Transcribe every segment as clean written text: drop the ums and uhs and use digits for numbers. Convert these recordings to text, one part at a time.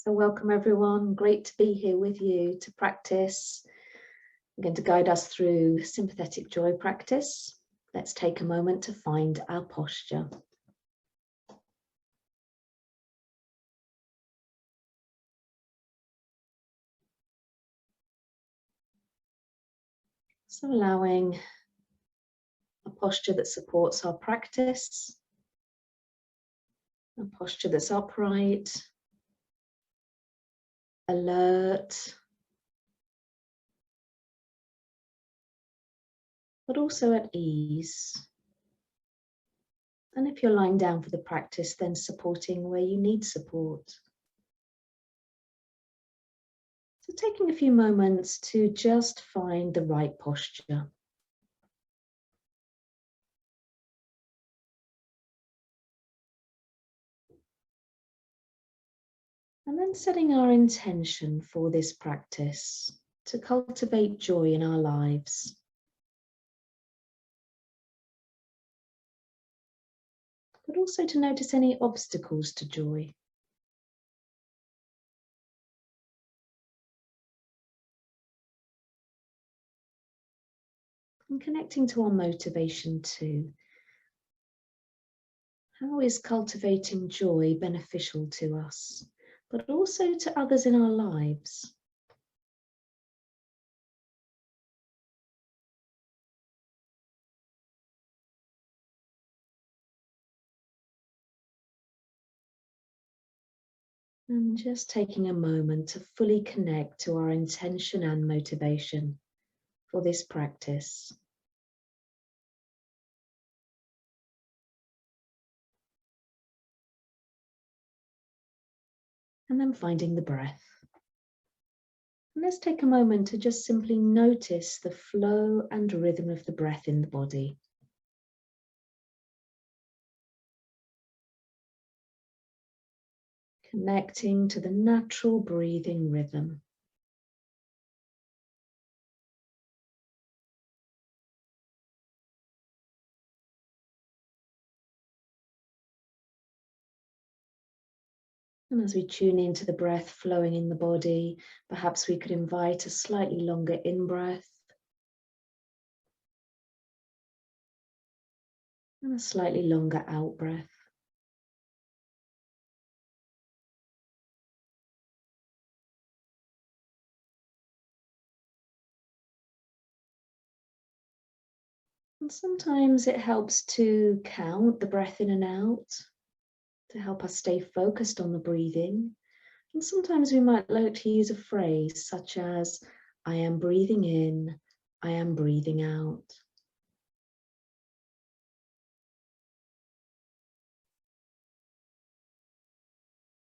So welcome everyone, great to be here with you to practice. I'm going to guide us through sympathetic joy practice. Let's take a moment to find our posture. So allowing a posture that supports our practice, a posture that's upright, alert, but also at ease. And if you're lying down for the practice, then supporting where you need support. So taking a few moments to just find the right posture. And then setting our intention for this practice to cultivate joy in our lives. But also to notice any obstacles to joy. And connecting to our motivation too. How is cultivating joy beneficial to us, but also to others in our lives? And just taking a moment to fully connect to our intention and motivation for this practice. And then finding the breath. And let's take a moment to just simply notice the flow and rhythm of the breath in the body. Connecting to the natural breathing rhythm. And as we tune into the breath flowing in the body, perhaps we could invite a slightly longer in-breath and a slightly longer out-breath. And sometimes it helps to count the breath in and out to help us stay focused on the breathing. And sometimes we might like to use a phrase such as, I am breathing in, I am breathing out.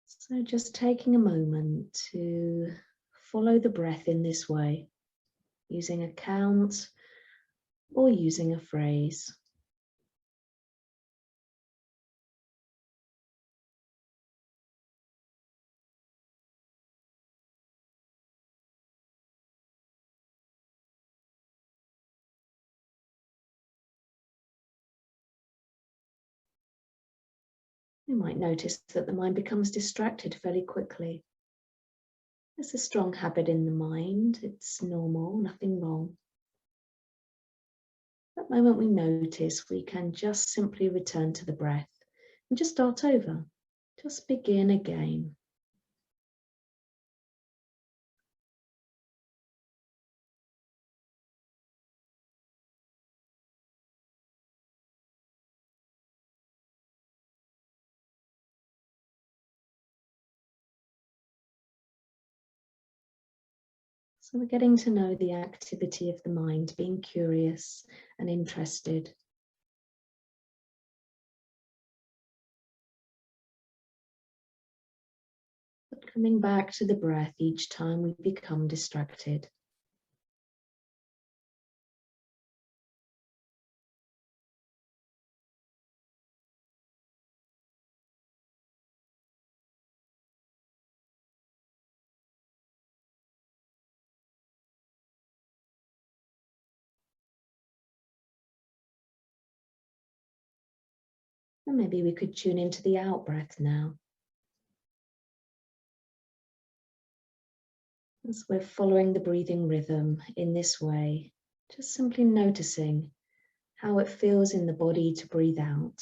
So just taking a moment to follow the breath in this way, using a count or using a phrase. You might notice that the mind becomes distracted fairly quickly. It's a strong habit in the mind. It's normal, nothing wrong. That moment we notice, we can just simply return to the breath and just start over. Just begin again. So we're getting to know the activity of the mind, being curious and interested. But coming back to the breath each time we become distracted. And maybe we could tune into the out breath now. As we're following the breathing rhythm in this way, just simply noticing how it feels in the body to breathe out.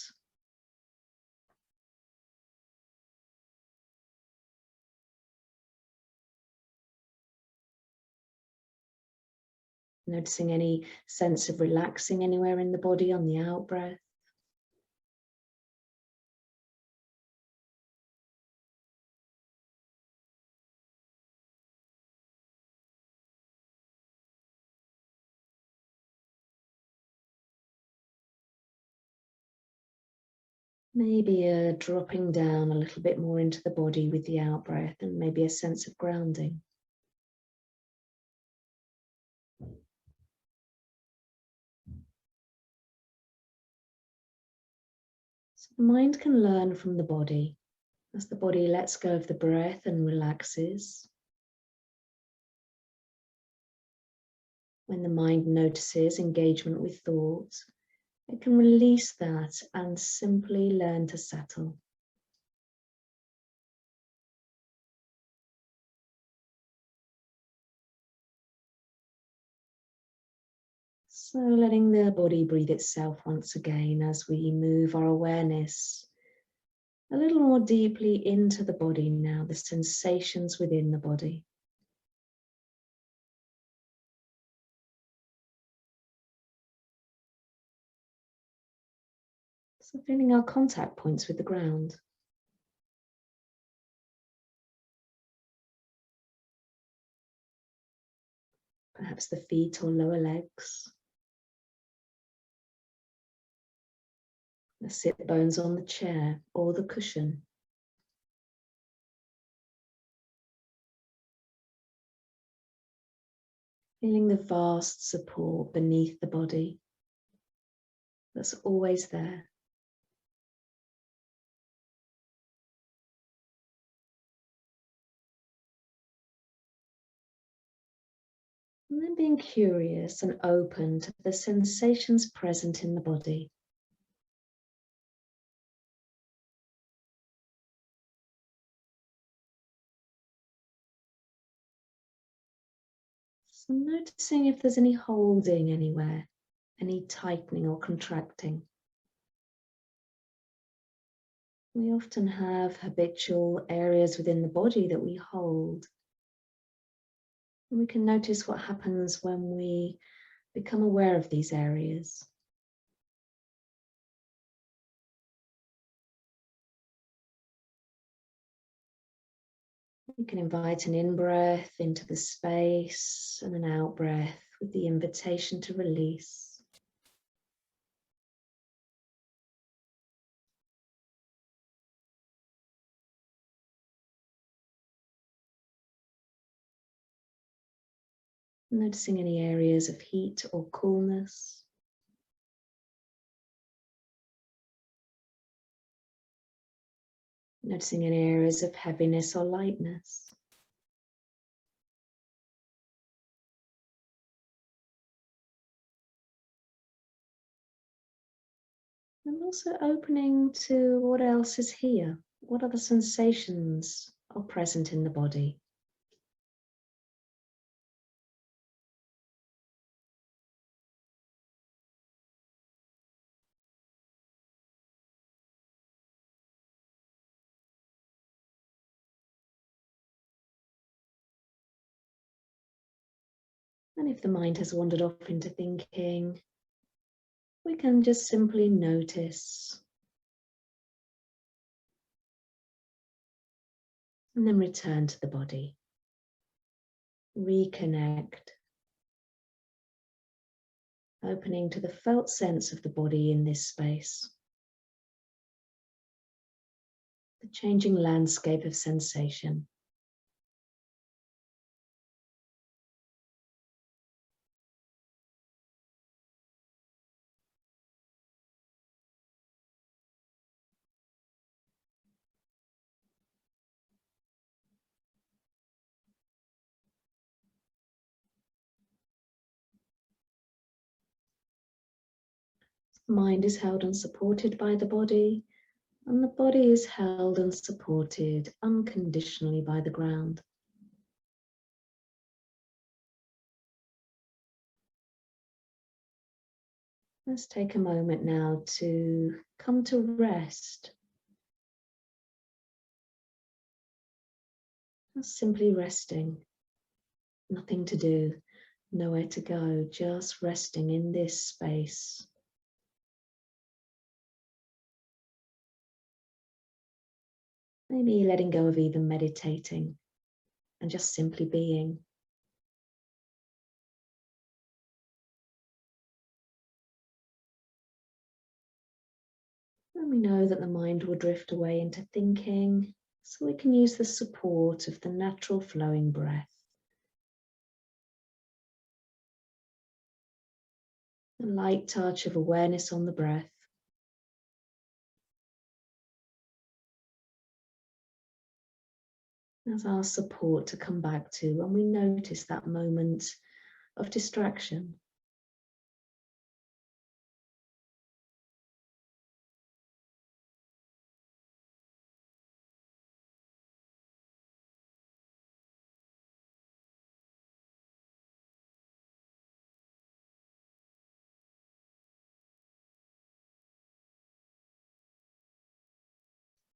Noticing any sense of relaxing anywhere in the body on the out breath. Maybe a dropping down a little bit more into the body with the out breath, and maybe a sense of grounding. So the mind can learn from the body. As the body lets go of the breath and relaxes, when the mind notices engagement with thoughts, it can release that and simply learn to settle. So letting the body breathe itself once again as we move our awareness a little more deeply into the body now, the sensations within the body. So feeling our contact points with the ground. Perhaps the feet or lower legs. The sit bones on the chair or the cushion. Feeling the vast support beneath the body that's always there. And then being curious and open to the sensations present in the body. So noticing if there's any holding anywhere, any tightening or contracting. We often have habitual areas within the body that we hold. And we can notice what happens when we become aware of these areas. You can invite an in-breath into the space and an out-breath with the invitation to release. Noticing any areas of heat or coolness. Noticing any areas of heaviness or lightness. And also opening to what else is here. What other sensations are present in the body? And if the mind has wandered off into thinking, we can just simply notice and then return to the body. Reconnect, opening to the felt sense of the body in this space. The changing landscape of sensation. The mind is held and supported by the body, and the body is held and supported unconditionally by the ground. Let's take a moment now to come to rest. Just simply resting. Nothing to do, nowhere to go, just resting in this space. Maybe letting go of even meditating and just simply being. And we know that the mind will drift away into thinking, so we can use the support of the natural flowing breath. A light touch of awareness on the breath. As our support to come back to when we notice that moment of distraction.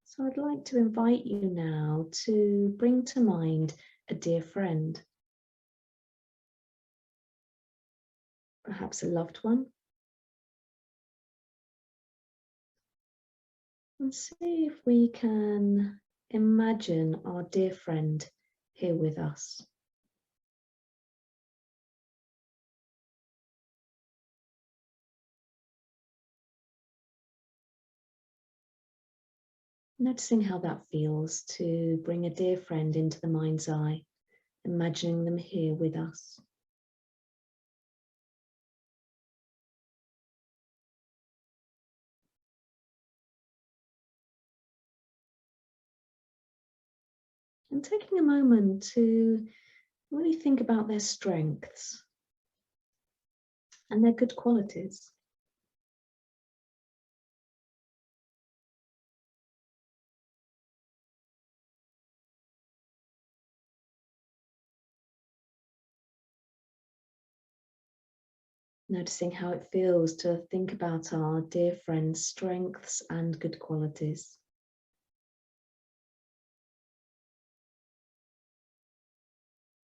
So I'd like to invite you now to bring to mind a dear friend, perhaps a loved one, and see if we can imagine our dear friend here with us. Noticing how that feels to bring a dear friend into the mind's eye, imagining them here with us. And taking a moment to really think about their strengths and their good qualities. Noticing how it feels to think about our dear friend's strengths and good qualities.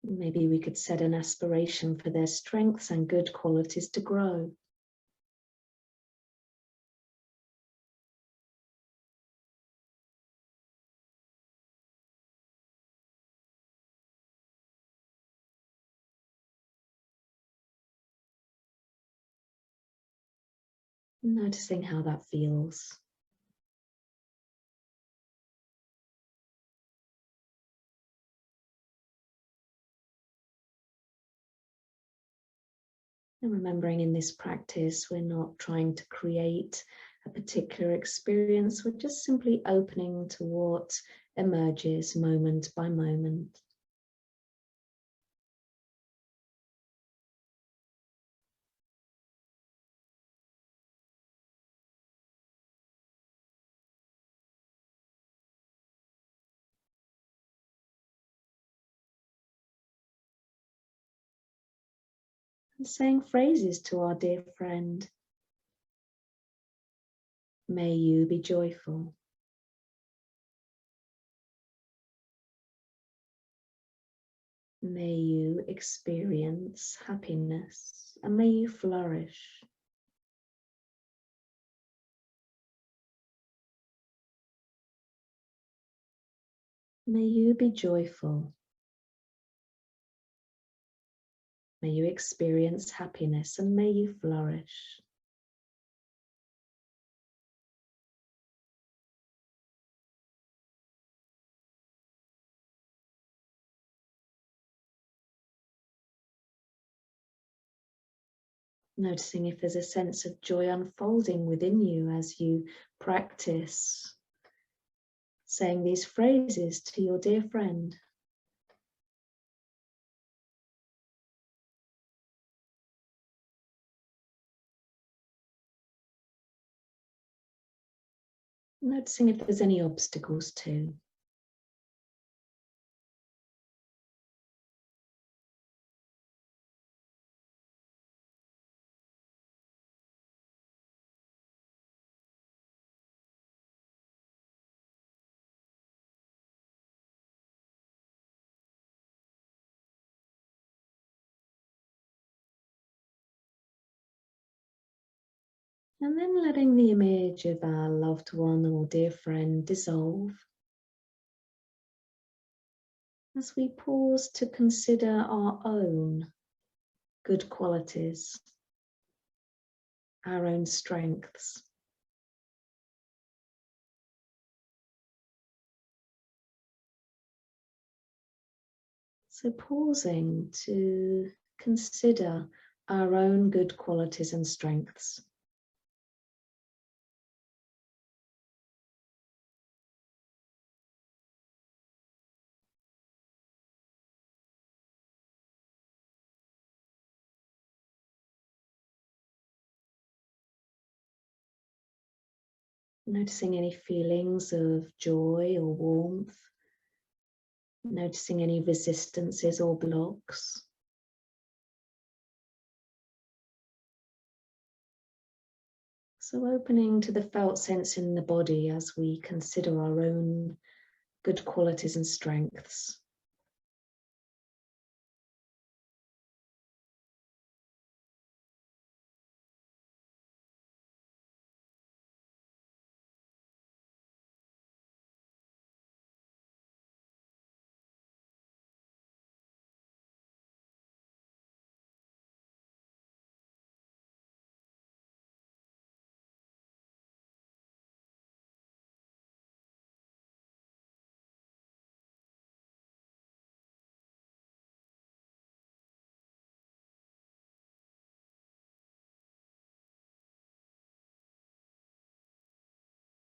Maybe we could set an aspiration for their strengths and good qualities to grow. Noticing how that feels. And remembering in this practice, we're not trying to create a particular experience, we're just simply opening to what emerges moment by moment. And saying phrases to our dear friend. May you be joyful. May you experience happiness and may you flourish. May you be joyful. May you experience happiness and may you flourish. Noticing if there's a sense of joy unfolding within you as you practice saying these phrases to your dear friend. Noticing if there's any obstacles too. And then letting the image of our loved one or dear friend dissolve as we pause to consider our own good qualities, our own strengths. So pausing to consider our own good qualities and strengths. Noticing any feelings of joy or warmth. Noticing any resistances or blocks. So opening to the felt sense in the body as we consider our own good qualities and strengths.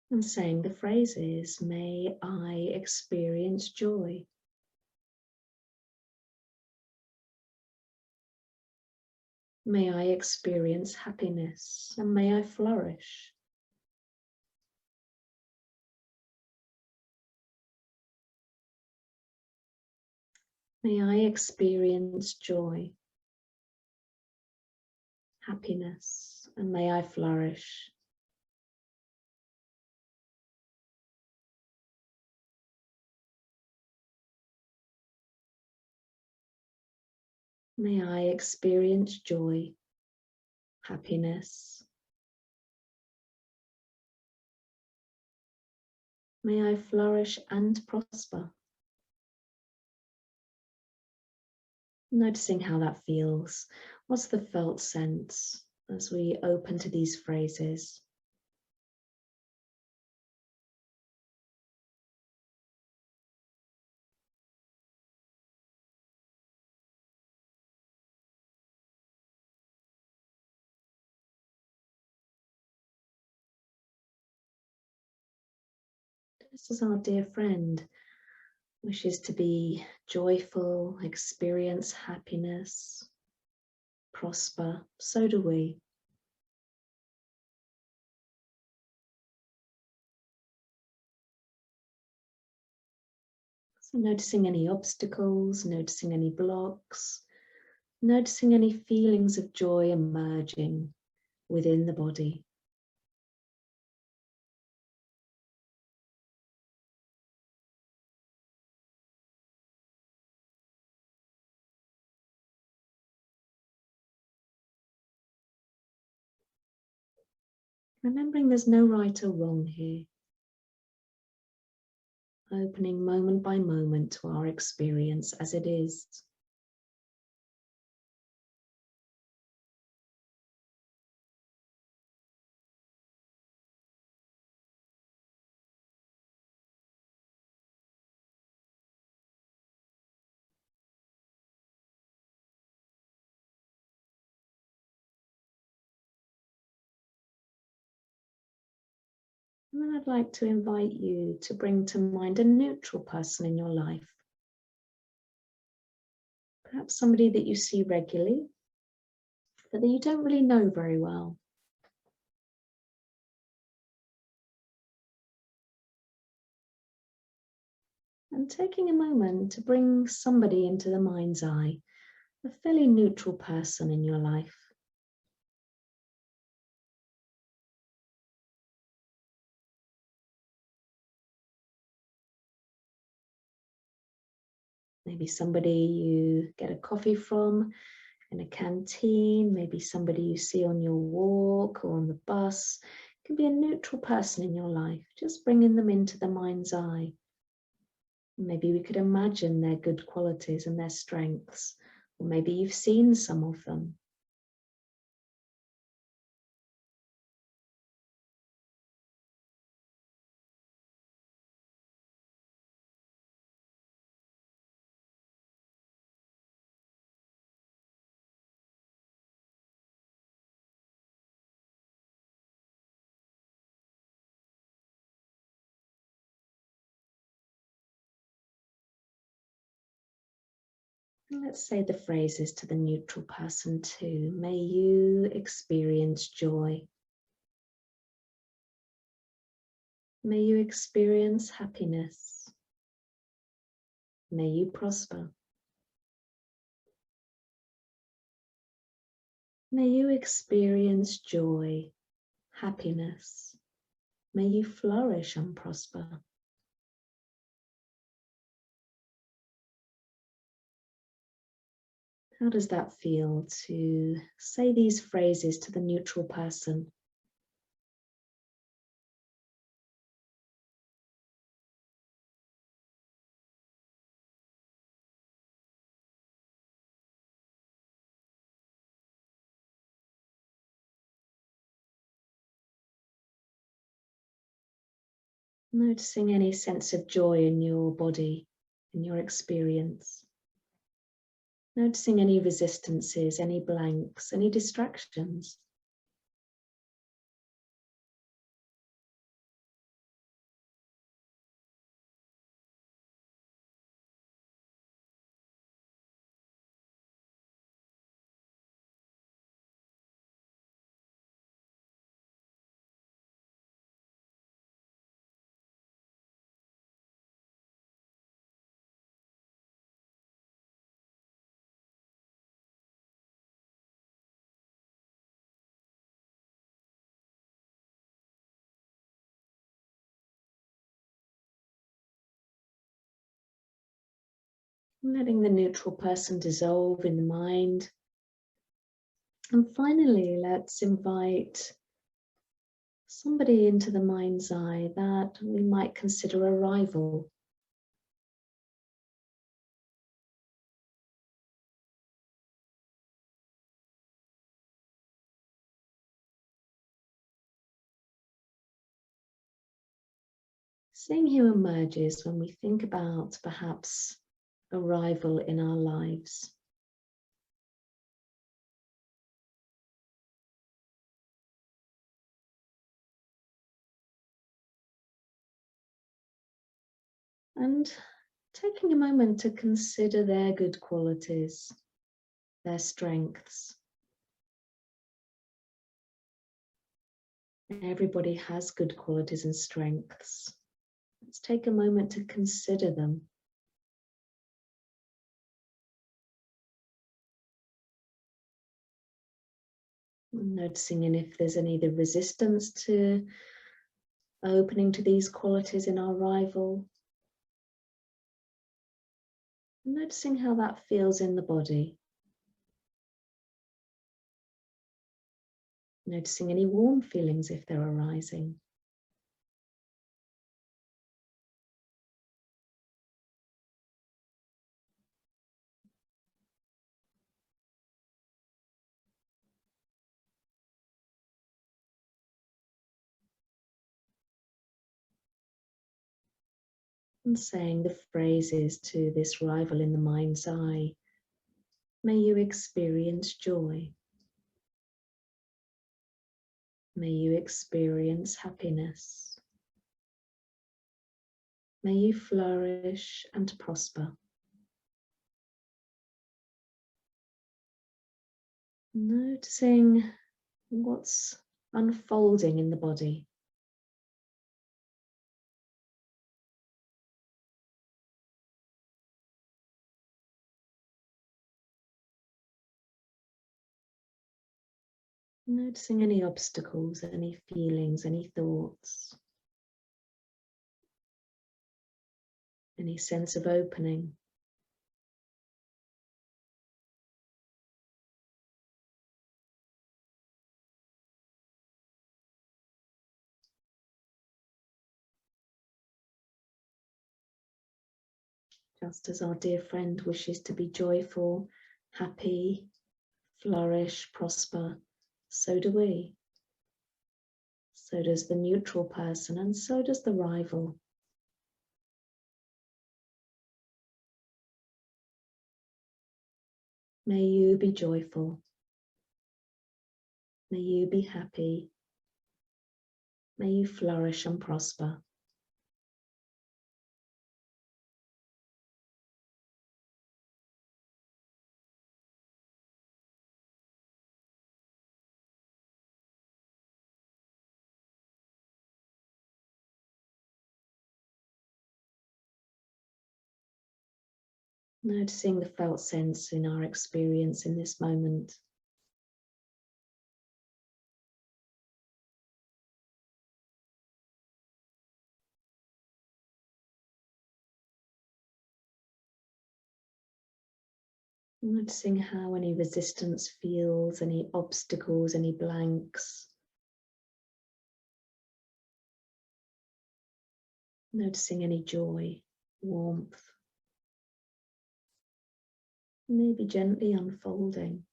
And saying the phrases, may I experience joy. May I experience happiness and may I flourish. May I experience joy, happiness, and may I flourish. May I experience joy, happiness. May I flourish and prosper. Noticing how that feels. What's the felt sense as we open to these phrases? Just as our dear friend wishes to be joyful, experience happiness, prosper, so do we. So noticing any obstacles, noticing any blocks, noticing any feelings of joy emerging within the body. Remembering there's no right or wrong here. Opening moment by moment to our experience as it is. And then I'd like to invite you to bring to mind a neutral person in your life. Perhaps somebody that you see regularly, but that you don't really know very well. And taking a moment to bring somebody into the mind's eye, a fairly neutral person in your life. Maybe somebody you get a coffee from, in a canteen, maybe somebody you see on your walk or on the bus. It can be a neutral person in your life, just bringing them into the mind's eye. Maybe we could imagine their good qualities and their strengths, or maybe you've seen some of them. Let's say the phrases to the neutral person too. May you experience joy. May you experience happiness. May you prosper. May you experience joy, happiness. May you flourish and prosper. How does that feel to say these phrases to the neutral person? Noticing any sense of joy in your body, in your experience. Noticing any resistances, any blanks, any distractions. Letting the neutral person dissolve in the mind. And finally, let's invite somebody into the mind's eye that we might consider a rival. Seeing who emerges when we think about perhaps a rival in our lives. And taking a moment to consider their good qualities, their strengths. Everybody has good qualities and strengths. Let's take a moment to consider them. Noticing if there's any resistance to opening to these qualities in our rival. Noticing how that feels in the body. Noticing any warm feelings if they're arising. And saying the phrases to this rival in the mind's eye. May you experience joy. May you experience happiness. May you flourish and prosper. Noticing what's unfolding in the body. Noticing any obstacles, any feelings, any thoughts, any sense of opening. Just as our dear friend wishes to be joyful, happy, flourish, prosper, so do we. So does the neutral person, and so does the rival. May you be joyful. May you be happy. May you flourish and prosper. Noticing the felt sense in our experience in this moment. Noticing how any resistance feels, any obstacles, any blanks. Noticing any joy, warmth. Maybe gently unfolding.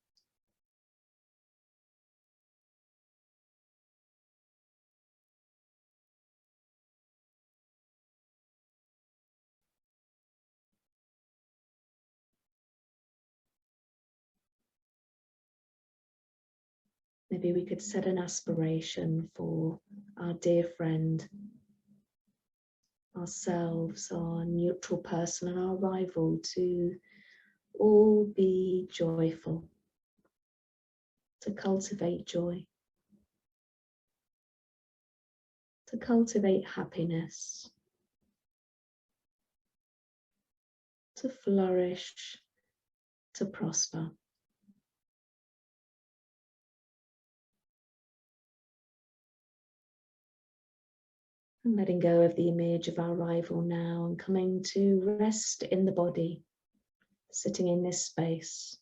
Maybe we could set an aspiration for our dear friend, ourselves, our neutral person, and our rival to all be joyful, to cultivate joy, to cultivate happiness, to flourish, to prosper. And letting go of the image of our rival now and coming to rest in the body, sitting in this space,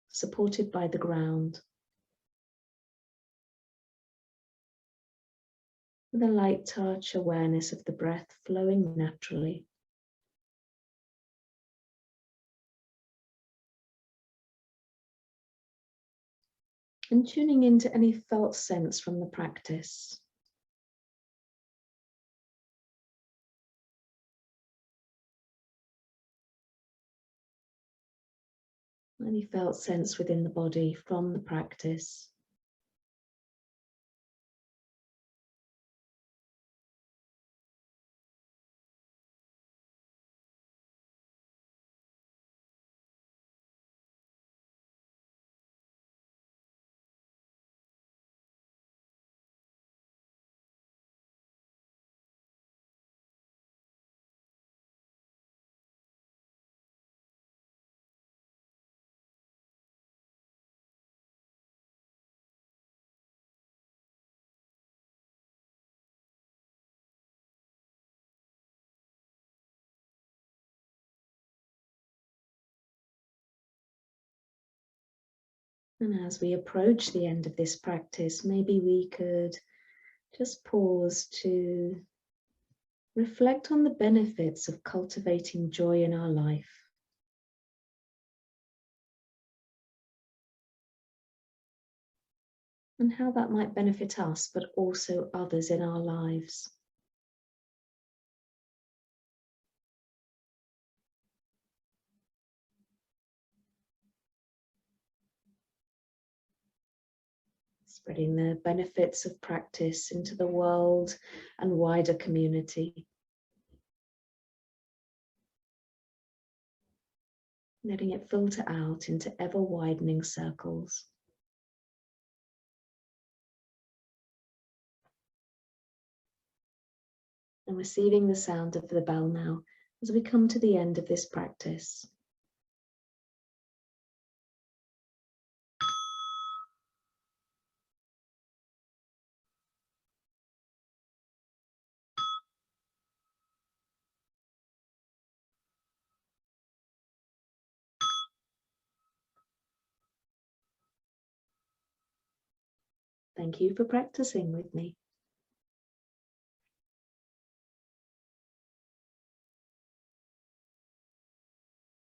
supported by the ground, with a light touch awareness of the breath flowing naturally. And tuning into any felt sense from the practice. Any felt sense within the body from the practice. And as we approach the end of this practice, maybe we could just pause to reflect on the benefits of cultivating joy in our life. And how that might benefit us, but also others in our lives. Spreading the benefits of practice into the world and wider community. Letting it filter out into ever-widening circles. And receiving the sound of the bell now as we come to the end of this practice. Thank you for practicing with me.